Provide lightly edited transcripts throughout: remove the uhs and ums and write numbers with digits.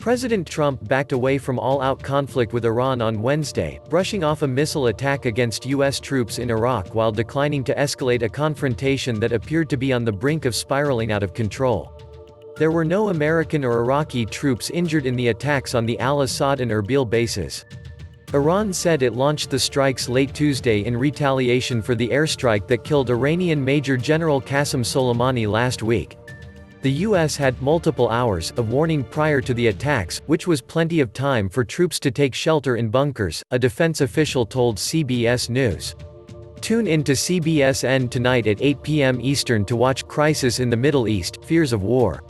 President Trump backed away from all-out conflict with Iran on Wednesday, brushing off a missile attack against U.S. troops in Iraq while declining to escalate a confrontation that appeared to be on the brink of spiraling out of control. There were no American or Iraqi troops injured in the attacks on the Al-Asad and Erbil bases. Iran said it launched the strikes late Tuesday in retaliation for the airstrike that killed Iranian Major General Qassem Soleimani last week. The U.S. had multiple hours of warning prior to the attacks, which was plenty of time for troops to take shelter in bunkers, a defense official told CBS News. Tune in to CBSN tonight at 8 p.m. Eastern to watch Crisis in the Middle East, Fears of War.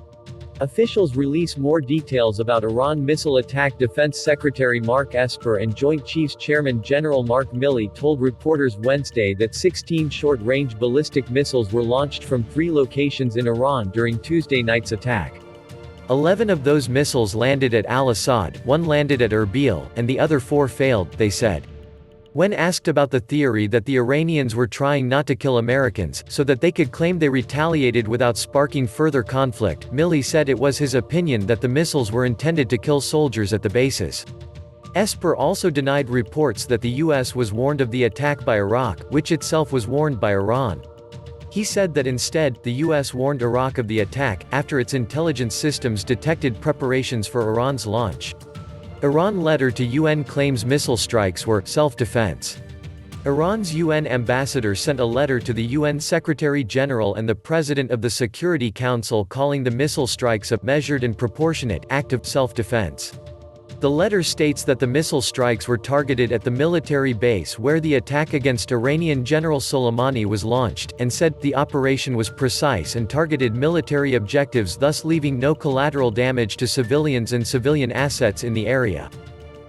Officials release more details about Iran missile attack. Defense Secretary Mark Esper and Joint Chiefs Chairman General Mark Milley told reporters Wednesday that 16 short-range ballistic missiles were launched from 3 locations in Iran during Tuesday night's attack. 11 of those missiles landed at Al-Asad, 1 landed at Erbil, and the other 4 failed, they said. When asked about the theory that the Iranians were trying not to kill Americans, so that they could claim they retaliated without sparking further conflict, Milley said it was his opinion that the missiles were intended to kill soldiers at the bases. Esper also denied reports that the U.S. was warned of the attack by Iraq, which itself was warned by Iran. He said that instead, the U.S. warned Iraq of the attack, after its intelligence systems detected preparations for Iran's launch. Iran letter to UN claims missile strikes were self-defense. Iran's UN ambassador sent a letter to the UN Secretary-General and the President of the Security Council calling the missile strikes a measured and proportionate act of self-defense. The letter states that the missile strikes were targeted at the military base where the attack against Iranian General Soleimani was launched, and said the operation was precise and targeted military objectives, thus leaving no collateral damage to civilians and civilian assets in the area.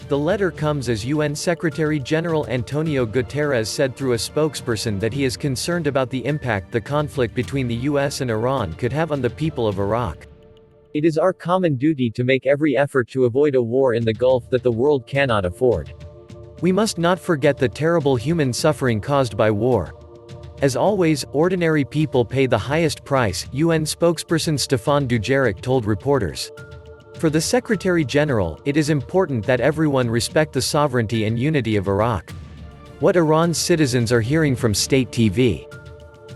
The letter comes as UN Secretary-General Antonio Guterres said through a spokesperson that he is concerned about the impact the conflict between the US and Iran could have on the people of Iraq. It is our common duty to make every effort to avoid a war in the Gulf that the world cannot afford. We must not forget the terrible human suffering caused by war. As always, ordinary people pay the highest price, UN spokesperson Stéphane Dujarric told reporters. For the Secretary-General, it is important that everyone respect the sovereignty and unity of Iraq. What Iran's citizens are hearing from state TV.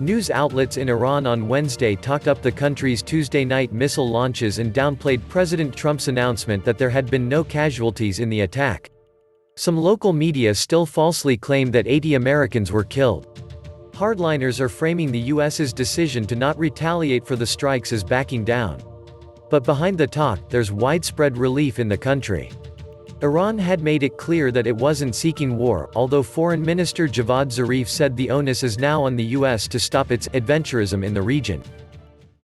News outlets in Iran on Wednesday talked up the country's Tuesday night missile launches and downplayed President Trump's announcement that there had been no casualties in the attack. Some local media still falsely claim that 80 Americans were killed. Hardliners are framing the U.S.'s decision to not retaliate for the strikes as backing down. But behind the talk, there's widespread relief in the country. Iran had made it clear that it wasn't seeking war, although Foreign Minister Javad Zarif said the onus is now on the U.S. to stop its adventurism in the region.